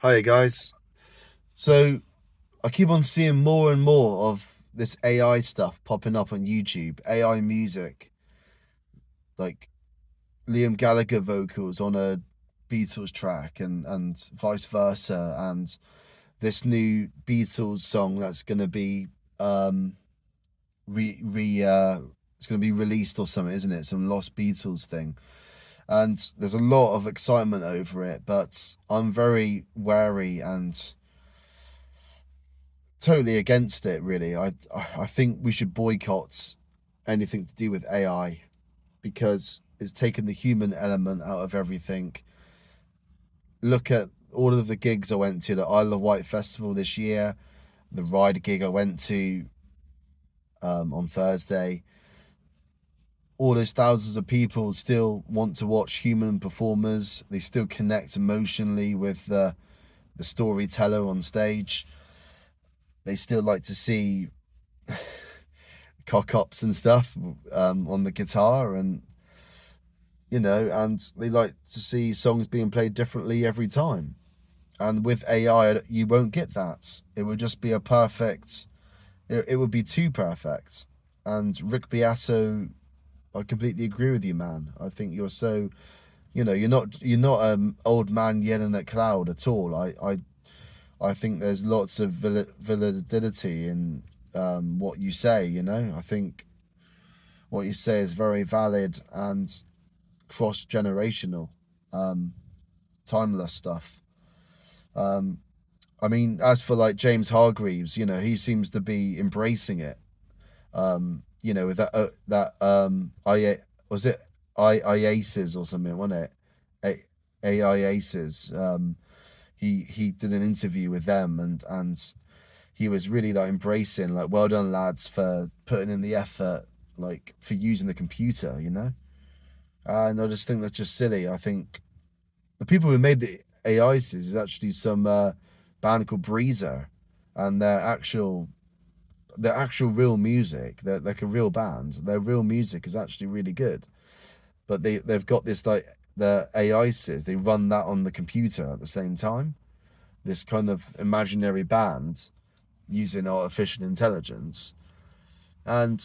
Hi guys. So I keep on seeing more and more of this AI stuff popping up on YouTube, AI music, like Liam Gallagher vocals on a Beatles track and vice versa, and this new Beatles song that's gonna be um re it's gonna be released or something, isn't it? Some lost Beatles thing. And there's a lot of excitement over it, but I'm very wary and totally against it. Really, I think we should boycott anything to do with AI because it's taken the human element out of everything. Look at all of the gigs I went to, the Isle of Wight festival this year, the Ride gig I went to on Thursday. All those thousands of people still want to watch human performers. They still connect emotionally with the storyteller on stage. They still like to see cock ups and stuff on the guitar, and and they like to see songs being played differently every time. And with AI, you won't get that. It would just be a perfect. It would be too perfect. And Rick Beato, I completely agree with you, man. I think you're so. You're not old man yelling at cloud at all. I think there's lots of validity in what you say. I think what you say is very valid and cross generational, um, timeless stuff. Um, I mean, as for like James Hargreaves, he seems to be embracing it. With I was it IACES or something, wasn't it? AIACES. He did an interview with them, and he was really like embracing, like, well done lads for putting in the effort, like for using the computer. And I just think that's just silly. I think the people who made the AIs is actually some band called Breezer, and their actual real music. They're like a real band. Their real music is actually really good, but they've got this like the AIs. They run that on the computer at the same time. This kind of imaginary band using artificial intelligence. And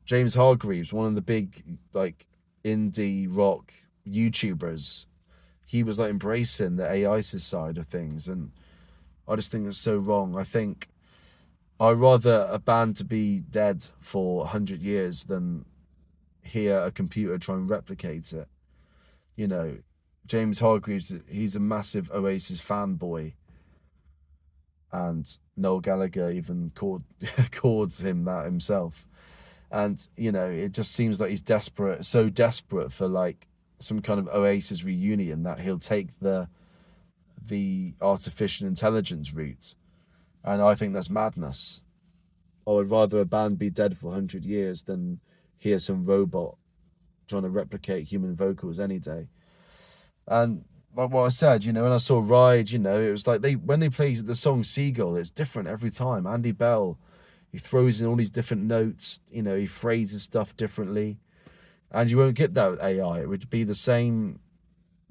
James Hargreaves, one of the big like indie rock YouTubers, he was like embracing the AI's side of things, and I just think that's so wrong. I think I'd rather a band to be dead for 100 years than hear a computer try and replicate it. You know, James Hargreaves, he's a massive Oasis fanboy, and Noel Gallagher even called calls him that himself. And it just seems like he's desperate, so desperate for like some kind of Oasis reunion that he'll take the artificial intelligence route, and I think that's madness. I would rather a band be dead for 100 years than hear some robot trying to replicate human vocals any day. And like what I said, when I saw Ride, it was like when they play the song Seagull, it's different every time. Andy Bell, he throws in all these different notes, he phrases stuff differently. And you won't get that with AI. It would be the same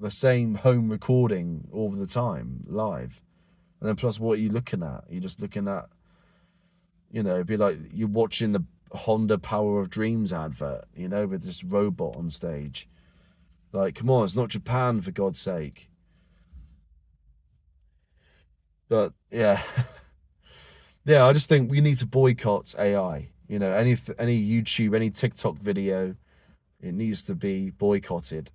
home recording all the time, live. And then plus what are you looking at? You're just looking at, it'd be like you're watching the Honda Power of Dreams advert, with this robot on stage. Like, come on, it's not Japan, for God's sake. But yeah, yeah, I just think we need to boycott AI. Any YouTube, any TikTok video, it needs to be boycotted.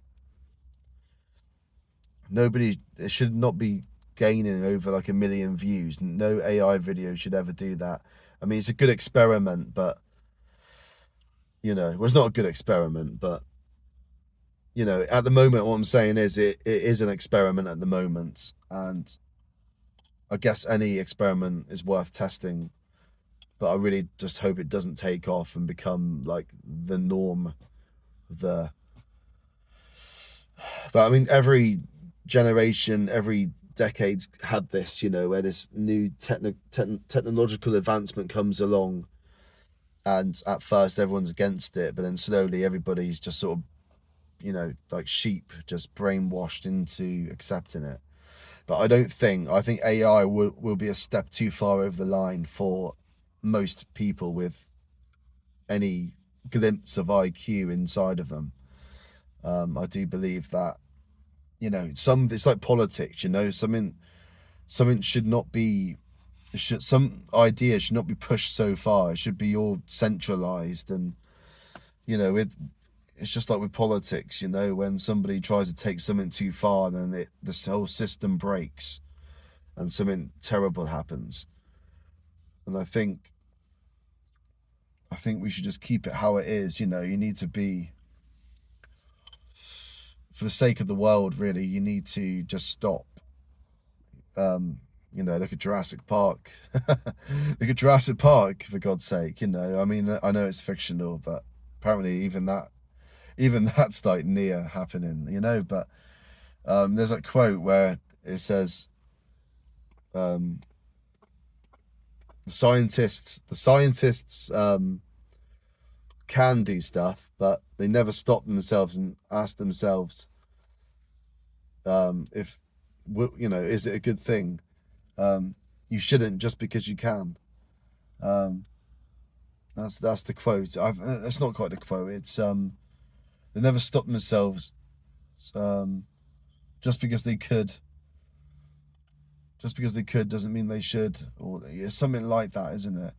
Nobody, it should not be gaining over like 1 million views. No AI video should ever do that. I mean, it's a good experiment, but well, it's not a good experiment, but at the moment, what I'm saying is it is an experiment at the moment, and I guess any experiment is worth testing. But I really just hope it doesn't take off and become like the norm. The But I mean, every generation, every decade's had this, where this new technological advancement comes along, and at first everyone's against it, but then slowly everybody's just sort of, like sheep, just brainwashed into accepting it. But I think AI will be a step too far over the line for most people with any glimpse of IQ inside of them. I do believe that, it's like politics, something should not be, some idea should not be pushed so far. It should be all centralized, and it's just like with politics, when somebody tries to take something too far, then the whole system breaks and something terrible happens. And I think we should just keep it how it is. You need to be, for the sake of the world, really, you need to just stop. Look at Jurassic Park. Look at Jurassic Park, for God's sake. I mean, I know it's fictional, but apparently even that's like near happening. But there's a quote where it says, the scientists can do stuff, but they never stop themselves and ask themselves, if is it a good thing? You shouldn't just because you can. That's the quote. That's not quite the quote. It's they never stop themselves, just because they could. Just because they could doesn't mean they should, or something like that, isn't it?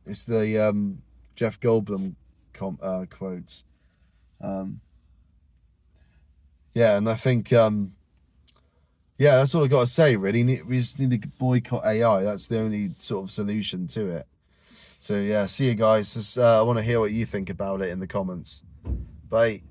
It's the Jeff Goldblum quotes. Yeah, and I think that's all I got to say. Really, we just need to boycott AI. That's the only sort of solution to it. So yeah, see you guys. I want to hear what you think about it in the comments. Bye.